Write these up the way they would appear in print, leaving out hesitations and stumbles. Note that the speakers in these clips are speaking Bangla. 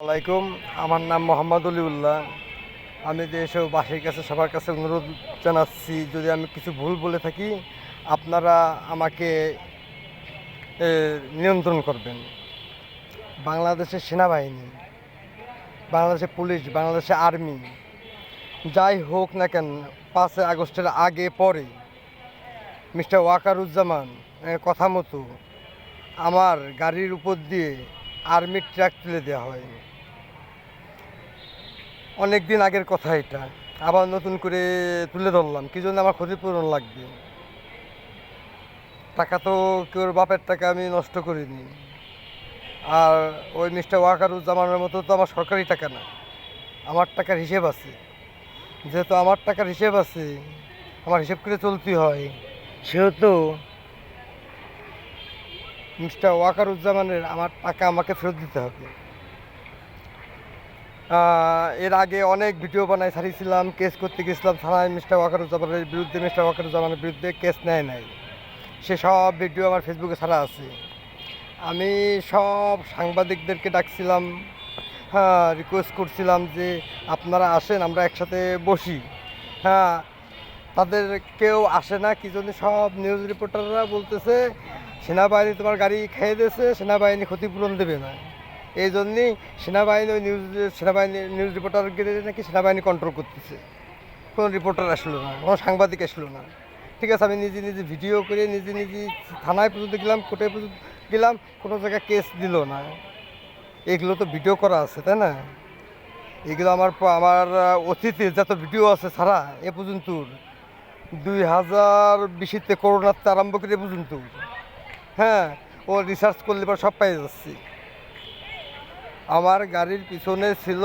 আলাইকুম, আমার নাম মোহাম্মদ অলিউল্লাহ। আমি দেশবাসীর কাছে সবার কাছে অনুরোধ জানাচ্ছি, যদি আমি কিছু ভুল বলে থাকি আপনারা আমাকে নিয়ন্ত্রণ করবেন। বাংলাদেশের সেনাবাহিনী, বাংলাদেশের পুলিশ, বাংলাদেশের আর্মি যাই হোক না কেন, 5 আগস্টের আগে পরে মিস্টার ওয়াকারুজ্জামান কথা মতো আমার গাড়ির উপর দিয়ে আর্মির ট্রাক তুলে দেওয়া হয়। অনেক দিন আগের কথা, এটা আবার নতুন করে তুলে ধরলাম। কী জন্য? আমার ক্ষতিপূরণ লাগবে। টাকা তো কেউর বাপের টাকা আমি নষ্ট করিনি। আর ওই মিস্টার ওয়াকারুজ্জামানের মতো তো আমার সরকারি টাকা না, আমার টাকার হিসেব আছে। যেহেতু আমার টাকার হিসেব আছে, আমার হিসেব করে চলতে হয়, সেহেতু মিস্টার ওয়াকারুজ্জামানের আমার টাকা আমাকে ফেরত দিতে হবে। এর আগে অনেক ভিডিও বানাই ছাড়িয়েছিলাম, কেস করতে গেছিলাম থানায় মিস্টার ওয়াকারুজ্জামানের বিরুদ্ধে। মিস্টার ওয়াকারুজ্জামানের বিরুদ্ধে কেস নেয় নাই, সে সব ভিডিও আমার ফেসবুকে ছাড়া আছে। আমি সব সাংবাদিকদেরকে ডাকছিলাম, রিকোয়েস্ট করছিলাম যে আপনারা আসেন, আমরা একসাথে বসি। তাদের কেউ আসে না। কি জন্য? সব নিউজ রিপোর্টাররা বলতেছে সেনাবাহিনী তোমার গাড়ি খেয়ে দিয়েছে, সেনাবাহিনী ক্ষতিপূরণ দেবে না। এই জন্যেই সেনাবাহিনী ওই সেনাবাহিনী নিউজ রিপোর্টারকে নাকি সেনাবাহিনী কন্ট্রোল করতেছে। কোনো রিপোর্টার আসলো না, কোনো সাংবাদিক আসলো না। ঠিক আছে, আমি নিজে নিজে ভিডিও করে নিজে থানায় পর্যন্ত গেলাম, কোর্টে পর্যন্ত গেলাম, কোনো জায়গায় কেস দিল না। এগুলো তো ভিডিও করা আছে, তাই না? এগুলো আমার অতীতে যত ভিডিও আছে ছাড়া এ পর্যন্ত 2020-তে করোনার আরম্ভ করে এ পর্যন্ত ও রিসার্চ করলে পর সব পাই যাচ্ছি। আমার গাড়ির পিছনে ছিল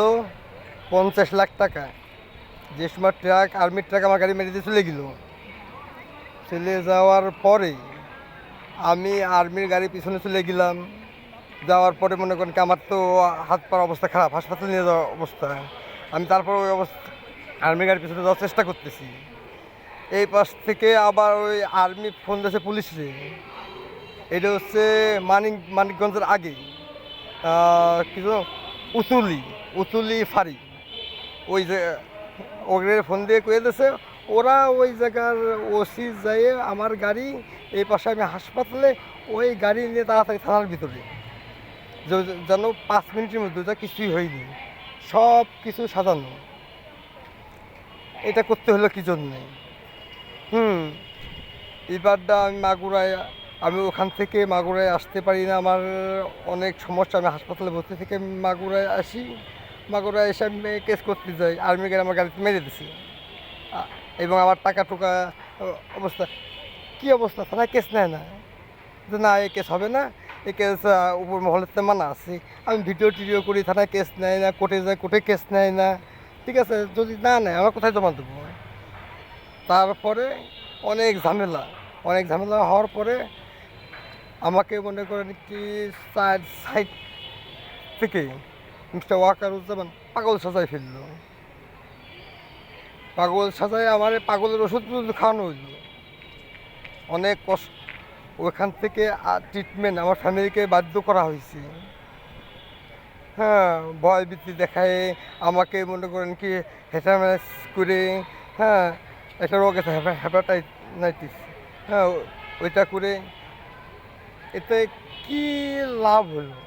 50 লাখ টাকা। যে সময় ট্রাক, আর্মির ট্রাক আমার গাড়ি মেরে দিয়ে চলে গেল, চলে যাওয়ার পরে আমি আর্মির গাড়ির পিছনে চলে গেলাম। যাওয়ার পরে মনে করেন কি আমার তো হাত পার অবস্থা খারাপ, হাসপাতালে নিয়ে যাওয়ার অবস্থা। আমি তারপর ওই অবস্থা আর্মি গাড়ির পিছনে যাওয়ার চেষ্টা করতেছি। এই পাশ থেকে আবার ওই আর্মি ফোন দিয়েছে পুলিশে। এটা হচ্ছে মানিকগঞ্জের আগে কিছু উতুলি ফাঁড়ি, ওই যে ওদের ফোন দিয়ে কয়ে দিয়েছে। ওরা ওই জায়গার ওসি যাইয়ে আমার গাড়ি এই পাশে, আমি হাসপাতালে, ওই গাড়ি নিয়ে তাড়াতাড়ি থানার ভিতরে, যেন 5 মিনিটের মধ্যে যা কিছুই হয়নি, সব কিছু সাজানো। এটা করতে হলো কী জন্যে? এবারটা আমি ওখান থেকে মাগুরায় আসতে পারি না, আমার অনেক সমস্যা। আমি হাসপাতালে ভর্তি থেকে মাগুরায় আসি, মাগুরায় এসে আমি কেস করতে যাই। আর্মি গাড়ি আমার গাড়িতে মেরে দিছি, এবং আমার টাকা টুকা অবস্থা। কী অবস্থা? থানায় কেস নেয় না, যে না এই কেস হবে না, এই কেস উপর মহলেতে মানা আছে। আমি ভিডিও টিডিও করি, থানায় কেস নেয় না। কোর্টে যায়, কোর্টে কেস নেয় না। ঠিক আছে, যদি না নেয় আমার কোথায় জমা দেবো? তারপরে অনেক ঝামেলা হওয়ার পরে আমাকে মনে করেন কি 4 সাইড থেকে মিস্টার ওয়াকারুজ্জামান পাগল সাজায় ফেলল। পাগল সাজায় আমার পাগলের ওষুধ খাওয়ানো হইল। অনেক কষ্ট। ওইখান থেকে ট্রিটমেন্ট আমার ফ্যামিলিকে বাধ্য করা হয়েছে। ভয় ভীতি দেখায় আমাকে মনে করেন কি হেটামেস করে, একটা রোগ আছে হেপাটাইটিস, ওইটা করে। এতে কি লাভ হলো?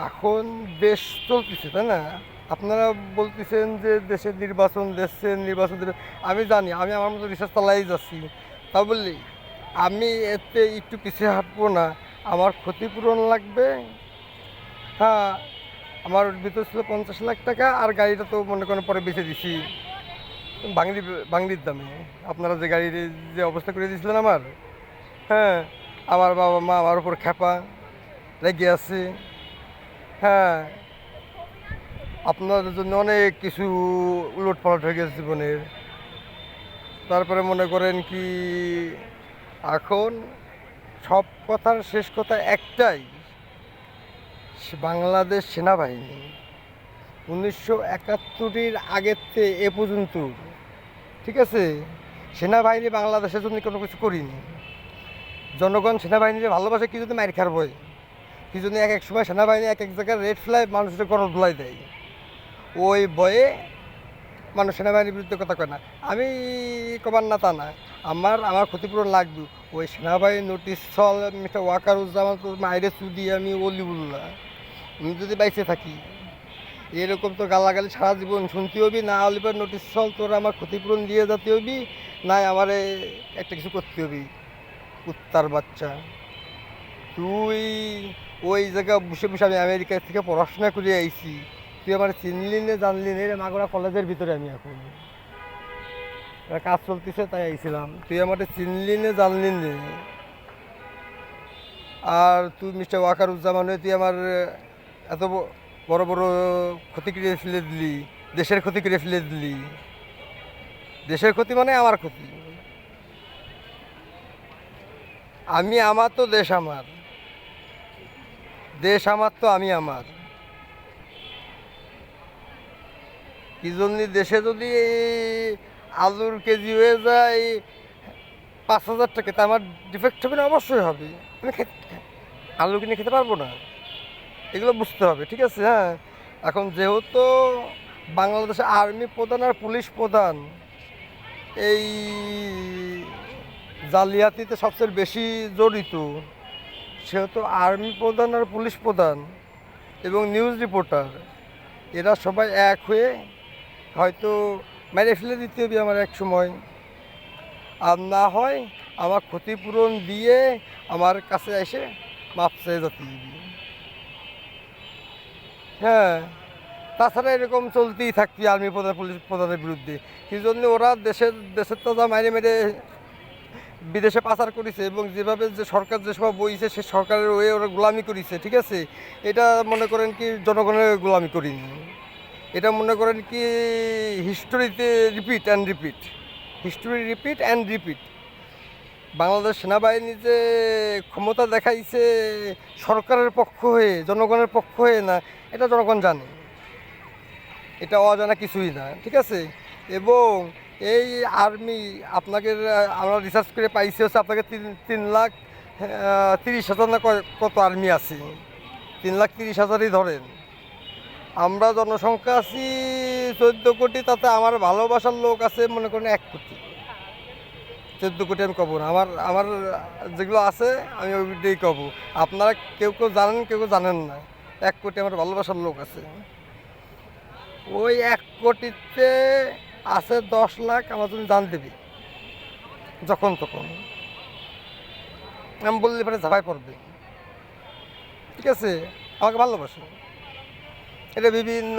এখন দেশ চলতেছে, তাই না? আপনারা বলতেছেন যে দেশের নির্বাচন দেবে। আমি জানি, আমি আমার মতো রিসার্চ চালাই যাচ্ছি। তা বললি আমি এতে একটু পিছিয়ে হাঁটবো না। আমার ক্ষতিপূরণ লাগবে। আমার ভিতর ছিল 50 লাখ টাকা, আর গাড়িটা তো মনে করেন পরে বেঁচে দিছি বাংলির দামে। আপনারা যে গাড়ির যে অবস্থা করে দিয়েছিলেন আমার বাবা মা আমার উপর খেপা লেগে আছে। আপনাদের জন্য অনেক কিছু উলটপালট হয়ে গেছে জীবনের। তারপরে মনে করেন কি এখন সব কথার শেষ কথা একটাই, বাংলাদেশ সেনাবাহিনী 1971-এর আগের থেকে এ পর্যন্ত, ঠিক আছে, সেনাবাহিনী বাংলাদেশের জন্য কোনো কিছু করিনি। জনগণ সেনাবাহিনীর ভালোবাসে, কি যদি মার খার বই কি জন্য এক এক সময় সেনাবাহিনী এক এক জায়গায় রেড ফ্লাই মানুষের গরম ধুলাই দেয়, ওই ভয়ে মানুষ সেনাবাহিনীর বিরুদ্ধে কথা কয় না। আমি কবার না তা না, আমার ক্ষতিপূরণ লাগবে। ওই সেনাবাহিনী নোটিশ চল মিস্টার ওয়াকারুজ্জামান তো মাইরে চুদি আমি অলিবুল্লাহ, আমি যদি বাইসে থাকি এরকম তো গালাগালি সারা জীবন শুনতে হবি, না হলে নোটিশ চল তোর আমার ক্ষতিপূরণ দিয়ে যেতে হবি, না আমার একটা কিছু করতে হবি। কুত্তার বাচ্চা তুই, ওই জায়গায় বসে বসে আমি আমেরিকা থেকে পড়াশোনা করে আইছি, তুই আমার চিনলি নে জানলি নে? মাগুরা কলেজের ভিতরে আমি এখন কাজ চলতেছে তাই আইছিলাম, তুই আমার চিনলি নে জানলি নে? আর তুই মিস্টার ওয়াকারুজ্জামান হয়ে তুই আমার এত বড় বড় ক্ষতি করে ফেলে দিলি, দেশের ক্ষতি করে ফেলে দিলি। দেশের ক্ষতি মানে আমার ক্ষতি। আমার তো দেশ আমার, দেশ আমার তো আমার। কি জন্য দেশে যদি আলুর কেজি হয়ে যায় 5,000 টাকা, তা আমার ডিফেক্ট হবে না? অবশ্যই হবে। আমি আলু কিনে খেতে পারবো না, এগুলো বুঝতে হবে, ঠিক আছে? হ্যাঁ, এখন যেহেতু বাংলাদেশে আর্মি প্রধান আর পুলিশ প্রধান এই জালিয়াতিতে সবচেয়ে বেশি জড়িত, সেহেতু আর্মি প্রধান আর পুলিশ প্রধান এবং নিউজ রিপোর্টার এরা সবাই এক হয়ে হয়তো মেরে ফেলে দিতে হবে আমার এক সময়, আর না হয় আমার ক্ষতিপূরণ দিয়ে আমার কাছে এসে মাপ চেয়ে যেতে হবে। হ্যাঁ, তাছাড়া এরকম চলতেই থাকবে আর্মি প্রধান পুলিশ প্রধানের বিরুদ্ধে। কি জন্য ওরা দেশের তো যা মেরে মেরে বিদেশে পাচার করেছে এবং যেভাবে যে সরকার যে সব বইছে সে সরকারের ওয়ে ওরা গোলামি করেছে, ঠিক আছে? এটা মনে করেন কি জনগণের গোলামি করিনি, এটা মনে করেন কি হিস্টোরিতে repeat and repeat, history repeat and repeat. Bangladesh সেনাবাহিনী যে ক্ষমতা দেখাইছে সরকারের পক্ষ হয়ে, জনগণের পক্ষ হয়ে না, এটা জনগণ জানে, এটা অজানা কিছুই না, ঠিক আছে? এবং এই আর্মি আপনাকে আমরা রিসার্চ করে পাইছি হচ্ছে আপনাকে 3,30,000 না কত আর্মি আছে, 3,30,000ই ধরেন। আমরা জনসংখ্যা আছি 14 কোটি, তাতে আমার ভালোবাসার লোক আছে মনে করেন 1 কোটি। 14 কোটি আমি কব না, আমার যেগুলো আছে আমি ওইটাই কব। আপনারা কেউ কেউ জানেন, কেউ কেউ জানেন না। 1 কোটি আমার ভালোবাসার লোক আছে। ওই 1 কোটিতে আছে 10 লাখ আমার জন্য জান দেবে যখন তখন, আমি বললে পরে ঝাঁপাই পড়বে, ঠিক আছে? আমাকে ভালোবাসে, এটা বিভিন্ন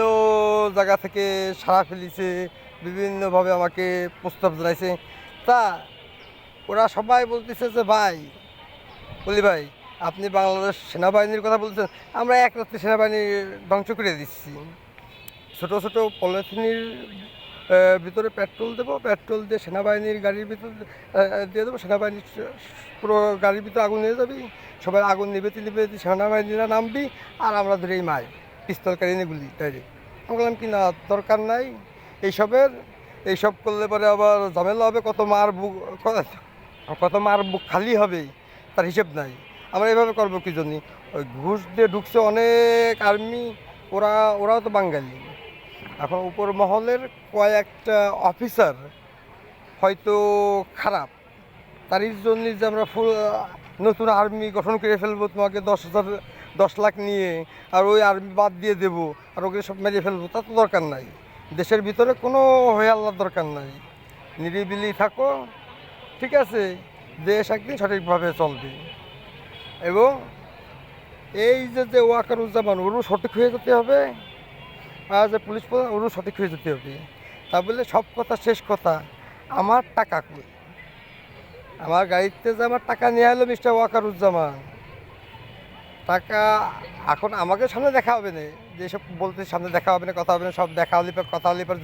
জায়গা থেকে সাড়া ফেলিছে, বিভিন্নভাবে আমাকে প্রস্তাব জানাইছে। তা ওরা সবাই বলতেছে যে ভাই, বলি ভাই আপনি বাংলাদেশ সেনাবাহিনীর কথা বলছেন, আমরা এক রাত্রে সেনাবাহিনী ধ্বংস করে দিচ্ছি। ছোটো ছোটো পলিথিনের ভিতরে পেট্রোল দেবো, পেট্রোল দিয়ে সেনাবাহিনীর গাড়ির ভিতর দিয়ে দেবো, সেনাবাহিনীর পুরো গাড়ির ভিতরে আগুন নিয়ে যাবি, সবাই আগুন নিবেতে নিবেতে সেনাবাহিনীরা নামবি, আর আমরা ধরে এই মাই পিস্তল কারিনে গুলি ডাইরেক্ট। আমি বললাম কি না, দরকার নাই এইসব করলে পরে আবার ঝামেলা হবে, কত মার বুক খালি হবে তার হিসেব নাই। আমরা এভাবে করবো কি জন্য? ওই ঘুষ দিয়ে ঢুকছে অনেক আর্মি, ওরাও তো বাঙালি। এখন উপর মহলের কয়েকটা অফিসার হয়তো খারাপ, তারই জন্য যে আমরা নতুন আর্মি গঠন করে ফেলবো, তোমাকে 10 লাখ নিয়ে আর ওই আর্মি বাদ দিয়ে দেবো আর ওকে সব মেরে ফেলবো, তা তো দরকার নাই। দেশের ভিতরে কোনো হয়ে আল্লাহর দরকার নাই, নিরিবিলি থাকো, ঠিক আছে? দেশ একদিন সঠিকভাবে চলবে। এবং এই যে ওয়াকারুজ্জামান, ওরও সঠিক হয়ে যেতে হবে, আর যে পুলিশ প্রধান ওরও সঠিক হয়ে যেতে হবে। তা বলে সব কথা শেষ কথা, আমার টাকা কই? আমার গাড়িতে যে আমার টাকা নিয়ে এলো মিস্টার ওয়াকারুজ্জামান, টাকা এখন আমাকে সামনে দেখা হবে না, যেসব বলতে সামনে দেখা হবে না, কথা হবে না, সব দেখা হলে পর কথা হলে পর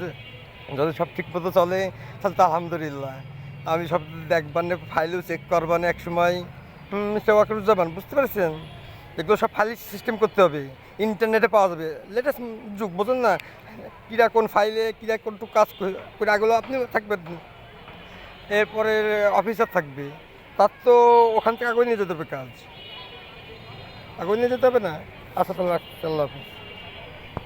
যদি সব ঠিক মতো চলে তাহলে তো আলহামদুলিল্লাহ। আমি সব দেখবার না, ফাইলও চেক করবার না এক সময়। মিস্টার ওয়াকারুজ্জামান, বুঝতে পারছেন? এগুলো সব ফাইল সিস্টেম করতে হবে, ইন্টারনেটে পাওয়া যাবে, লেটেস্ট যুগ, বোঝেন না? কীরা কোন ফাইলে কীরা কোনটুকু কাজ করে এগুলো আপনি থাকবেন, এরপরে অফিসার থাকবে, তার তো ওখান থেকে আগে নিয়ে যেতে হবে কাজ। আগুন নিয়ে যেতে হবে না? আচ্ছা তাহলে রাখছি, আল্লাহ হাফিজ।